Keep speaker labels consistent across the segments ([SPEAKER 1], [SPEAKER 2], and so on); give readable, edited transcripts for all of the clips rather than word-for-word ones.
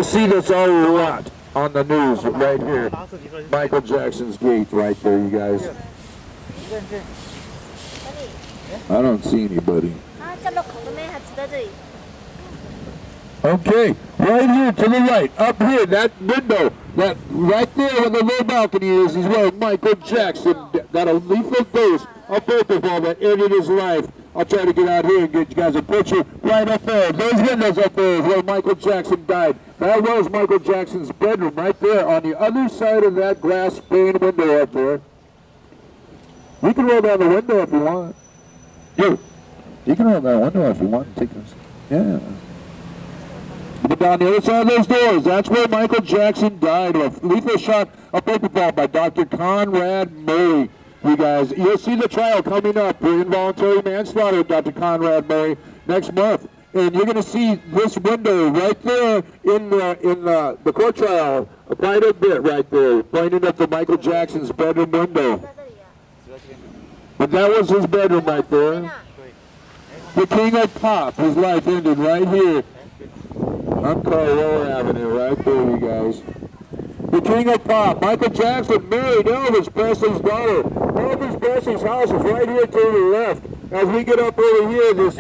[SPEAKER 1] to see this a lot on the news right here. Michael Jackson's gate right there, you guys. I don't see anybody. Okay, right here to the right, up here, that window, that right there where the little balcony is where Michael Jackson got a lethal dose of alcohol that ended his life. I'll try to get out here and get you guys a picture right up there. Those windows up there is where Michael Jackson died. That was Michael Jackson's bedroom right there on the other side of that glass pane window up there. You can roll down the window if you want. You can roll down the window if you want. Take this. Yeah. But down the other side of those doors, that's where Michael Jackson died of lethal shot of propofol by Dr. Conrad Murray. You guys, you'll see the trial coming up for involuntary manslaughter of Dr. Conrad Murray next month. And you're going to see this window right there in the court trial quite a bit right there, pointing up to Michael Jackson's bedroom window. But that was his bedroom right there. The king of pop, his life ended right here. I'm Carl Avenue, right there, you guys. The king of pop, Michael Jackson married Elvis Presley's daughter. Elvis Presley's house is right here to the left. As we get up over here, this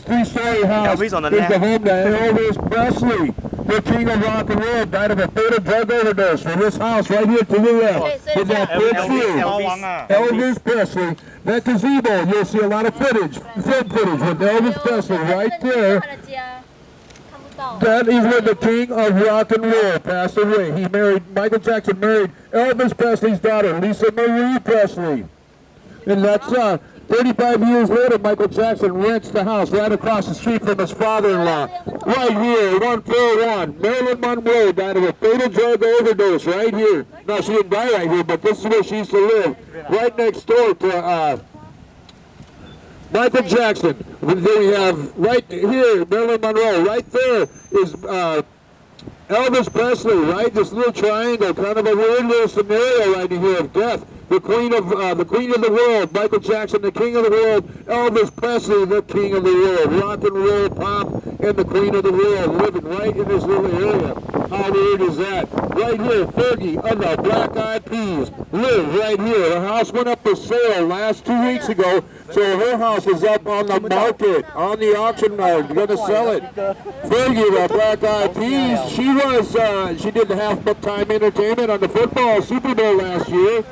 [SPEAKER 1] three-story house is the home to Elvis Presley. The king of rock and roll died of a fatal drug overdose from this house right here to the left. Elvis Presley. That gazebo, you'll see a lot of film footage with Elvis Presley right there. That is where the king of rock and roll passed away. Michael Jackson married Elvis Presley's daughter, Lisa Marie Presley. And that's 35 years later, Michael Jackson rents the house right across the street from his father-in-law. Right here, 141. Marilyn Monroe died of a fatal drug overdose right here. No, she didn't die right here, but this is where she used to live. Right next door to Michael Jackson. Then we have right here, Marilyn Monroe. Right there is Elvis Presley, right? This little triangle, kind of a weird little scenario right here of death. The queen of the world, Michael Jackson, the king of the world. Elvis Presley, the king of the world. Rock and roll, pop, and the queen of the world, living right in this little area. How weird is that? Right here, Fergie of the Black Eyed Peas live right here. Her house went up for sale last 2 weeks ago, so her house is up on the market, on the auction market. You're gonna sell it. Fergie of the Black Eyed Peas. She did the half-time entertainment on the football Super Bowl last year.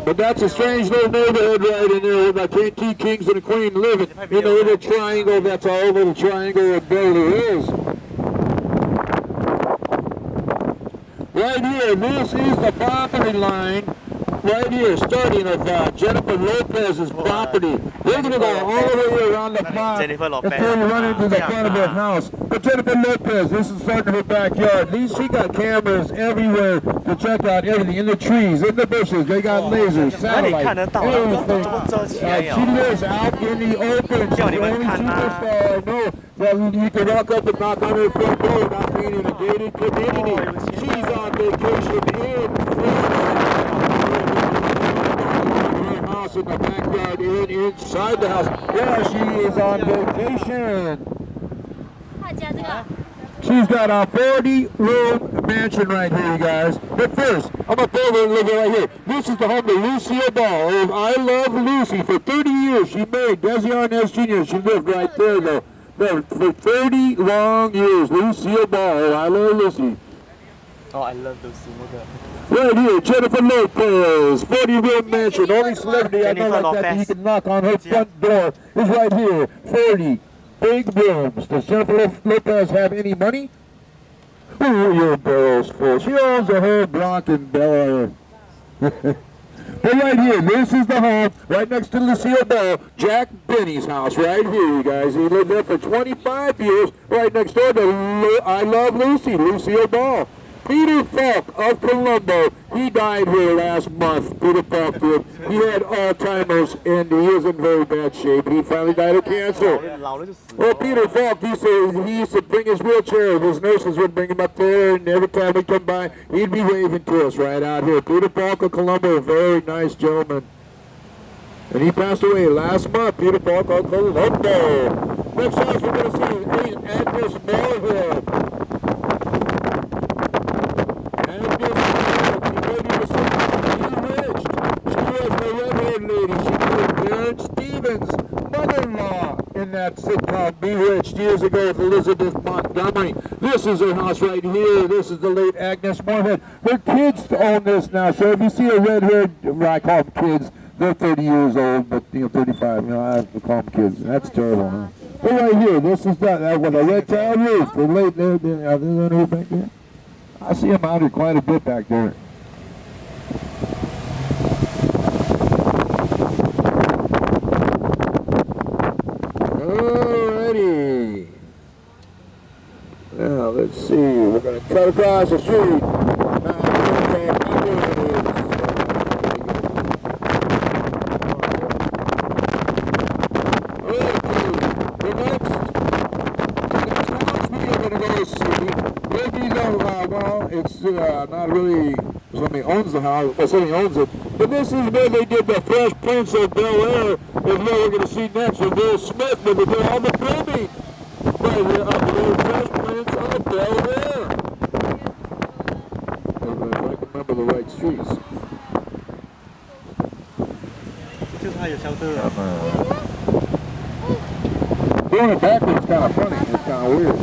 [SPEAKER 1] But that's a strange little neighborhood right in there with the two kings and a queen living in a little triangle. That's all little triangle of Beverly Hills. Right here, this is the property line. Right here, starting of Jennifer Lopez's property. We're going to go all the way around the block until we run into the front of her house. But Jennifer Lopez, this is starting her backyard. She got cameras everywhere to check out everything. In the trees, in the bushes, they got lasers, satellites, everything. She lives out in the open. She's the only superstar I know that you can walk up and knock on her front door without being in a gated community. She's on vacation in Florida. In the backyard and inside the house. Yeah, she is on vacation. She's got a 40-room mansion right here, you guys. But first, I'm going to pull over and live right here. This is the home to Lucille Ball of I Love Lucy. For 30 years, she married Desi Arnaz Jr. She lived right there, though. For 30 long years, Lucille Ball, I Love Lucy.
[SPEAKER 2] Oh, I love Lucy.
[SPEAKER 1] Right here, Jennifer Lopez, 40-room mansion. Only celebrity I know like that you can knock on her front door is right here. 40 big rooms. Does Jennifer Lopez have any money? Oh, your barrel's full. She owns a whole block in Bel Air. But right here, this is the home right next to Lucille Ball, Jack Benny's house right here, you guys. He lived there for 25 years right next door to I Love Lucy, Lucille Ball. Peter Falk of Colombo, he died here last month. Peter Falk did. He had Alzheimer's and he is in very bad shape. He finally died of cancer. Well, Peter Falk, he used to bring his wheelchair. His nurses would bring him up there, and every time we come by, he'd be waving to us right out here. Peter Falk of Colombo, a very nice gentleman. And he passed away last month, Peter Falk of Colombo. Next house we're going to see is Agnes Moorhead. Agnes Moorhead, you ready to see Bewitched? She was the red-haired lady. She played Karen Stevens' mother-in-law in that sitcom Bewitched years ago with Elizabeth Montgomery. This is her house right here. This is the late Agnes Moorhead. Her kids own this now, so if you see a red-haired, I call them kids, they're 30 years old, but 35, I have to call them kids. That's terrible, huh? But right here, this is that with a red tile roof. The late, are there any roof back there? I see them out here quite a bit back there. Alrighty. Now, let's see. We're going to cut across the street. It's not really somebody owns the house, well, somebody owns it. But this is where they did the Fresh Prince of Bel-Air, is what we're going to see next with Will Smith, where they did all the filming right here of the Fresh Prince of Bel-Air. If I can remember the right streets. Doing it backwards is kind of funny, it's kind of weird.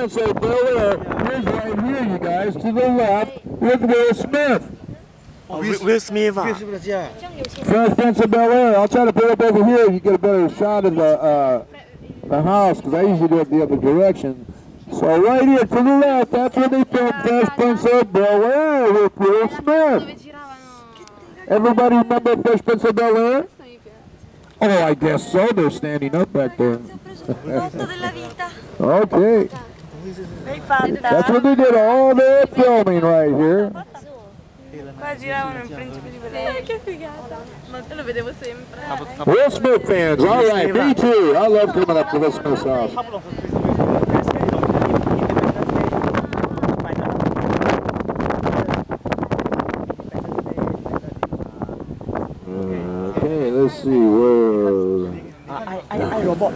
[SPEAKER 1] Say Bel-Air is right here, you guys, to the left with Will Smith.
[SPEAKER 2] Will Smith 啊
[SPEAKER 1] Fresh Prince of Bel-Air. I'll try to put it up over here. You get a better shot of the house, because I usually do it the other direction. So right here to the left, that's where they filmed Fresh Prince of Bel-Air with Will Smith. Everybody remember Fresh Prince of Bel-Air? Oh, I guess so. They're standing up back there. Okay. That's what they did all their filming right here. Will Smith fans, all right, me too. I love coming up to Will Smith's house. Okay, let's see where.
[SPEAKER 2] I robot.